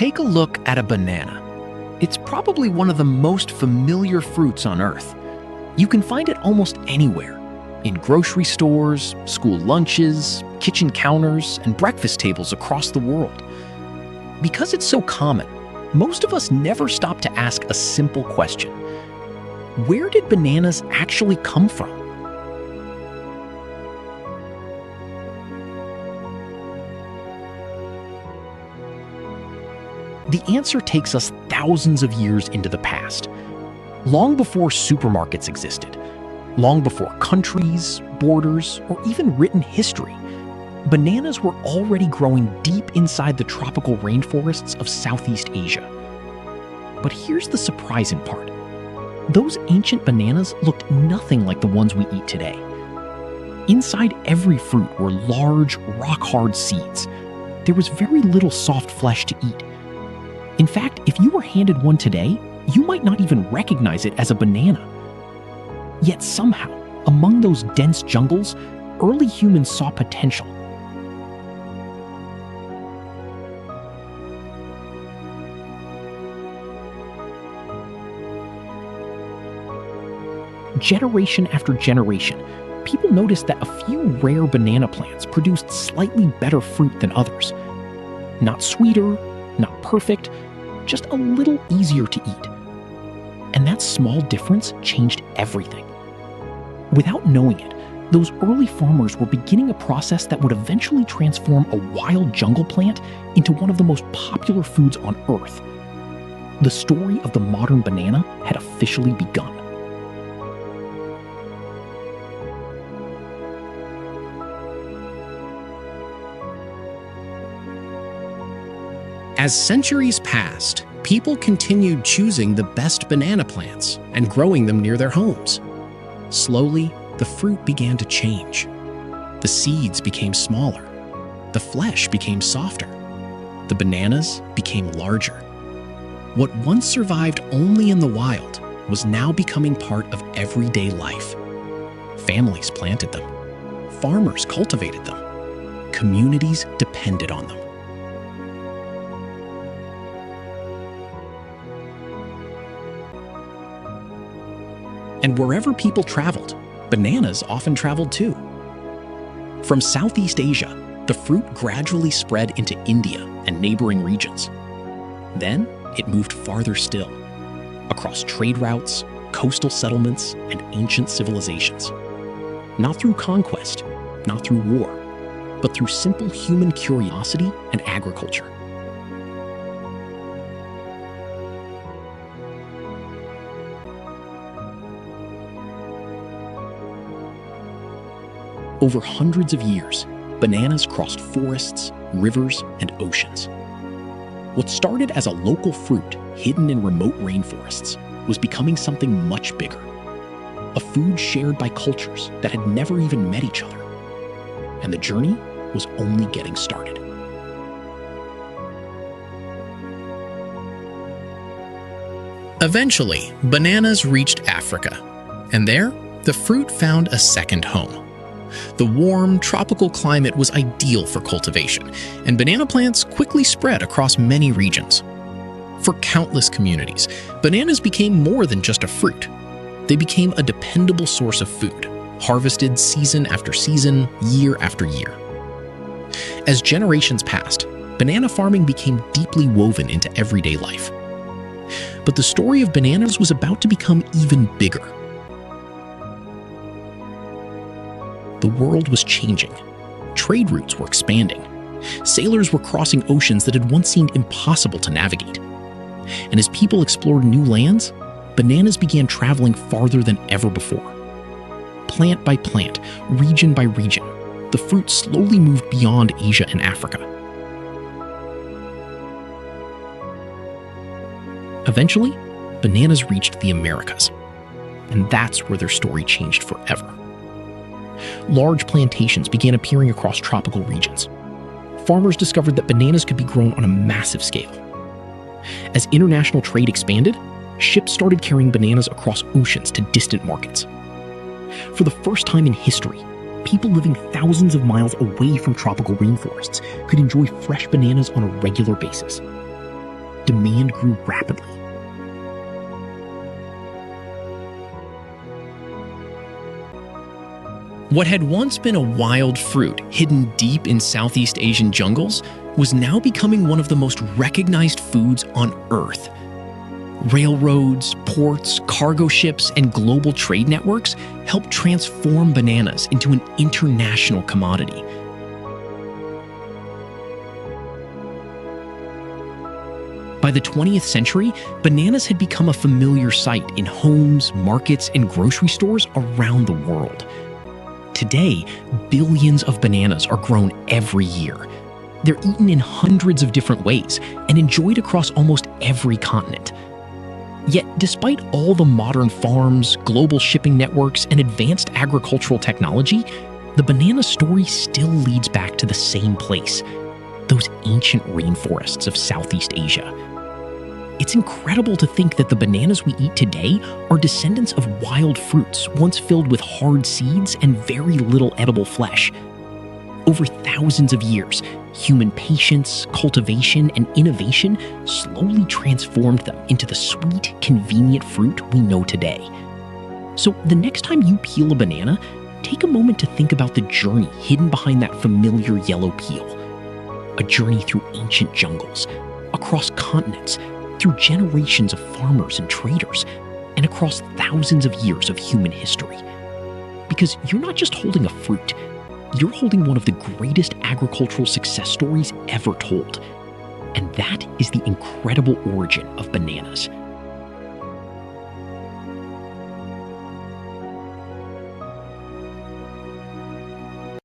Take a look at a banana. It's probably one of the most familiar fruits on Earth. You can find it almost anywhere, in grocery stores, school lunches, kitchen counters, and breakfast tables across the world. Because it's so common, most of us never stop to ask a simple question. Where did bananas actually come from? The answer takes us thousands of years into the past, long before supermarkets existed, long before countries, borders, or even written history. Bananas were already growing deep inside the tropical rainforests of Southeast Asia. But here's the surprising part. Those ancient bananas looked nothing like the ones we eat today. Inside every fruit were large, rock-hard seeds. There was very little soft flesh to eat. In fact, if you were handed one today, you might not even recognize it as a banana. Yet somehow, among those dense jungles, early humans saw potential. Generation after generation, people noticed that a few rare banana plants produced slightly better fruit than others. Not sweeter, not perfect, just a little easier to eat. And that small difference changed everything. Without knowing it, those early farmers were beginning a process that would eventually transform a wild jungle plant into one of the most popular foods on Earth. The story of the modern banana had officially begun. As centuries passed, people continued choosing the best banana plants and growing them near their homes. Slowly, the fruit began to change. The seeds became smaller. The flesh became softer. The bananas became larger. What once survived only in the wild was now becoming part of everyday life. Families planted them. Farmers cultivated them. Communities depended on them. And wherever people traveled, bananas often traveled too. From Southeast Asia, the fruit gradually spread into India and neighboring regions. Then it moved farther still, across trade routes, coastal settlements, and ancient civilizations. Not through conquest, not through war, but through simple human curiosity and agriculture. Over hundreds of years, bananas crossed forests, rivers, and oceans. What started as a local fruit hidden in remote rainforests was becoming something much bigger. A food shared by cultures that had never even met each other. And the journey was only getting started. Eventually, bananas reached Africa, and there, the fruit found a second home. The warm, tropical climate was ideal for cultivation, and banana plants quickly spread across many regions. For countless communities, bananas became more than just a fruit. They became a dependable source of food, harvested season after season, year after year. As generations passed, banana farming became deeply woven into everyday life. But the story of bananas was about to become even bigger. The world was changing. Trade routes were expanding. Sailors were crossing oceans that had once seemed impossible to navigate. And as people explored new lands, bananas began traveling farther than ever before. Plant by plant, region by region, the fruit slowly moved beyond Asia and Africa. Eventually, bananas reached the Americas. And that's where their story changed forever. Large plantations began appearing across tropical regions. Farmers discovered that bananas could be grown on a massive scale. As international trade expanded, ships started carrying bananas across oceans to distant markets. For the first time in history, people living thousands of miles away from tropical rainforests could enjoy fresh bananas on a regular basis. demand grew rapidly. What had once been a wild fruit hidden deep in Southeast Asian jungles was now becoming one of the most recognized foods on Earth. Railroads, ports, cargo ships, and global trade networks helped transform bananas into an international commodity. By the 20th century, bananas had become a familiar sight in homes, markets, and grocery stores around the world. Today, billions of bananas are grown every year. They're eaten in hundreds of different ways and enjoyed across almost every continent. Yet, despite all the modern farms, global shipping networks, and advanced agricultural technology, the banana story still leads back to the same place, those ancient rainforests of Southeast Asia. It's incredible to think that the bananas we eat today are descendants of wild fruits once filled with hard seeds and very little edible flesh. Over thousands of years, human patience, cultivation, and innovation slowly transformed them into the sweet, convenient fruit we know today. So the next time you peel a banana, take a moment to think about the journey hidden behind that familiar yellow peel. A journey through ancient jungles, across continents, through generations of farmers and traders, and across thousands of years of human history. Because you're not just holding a fruit, you're holding one of the greatest agricultural success stories ever told. And that is the incredible origin of bananas.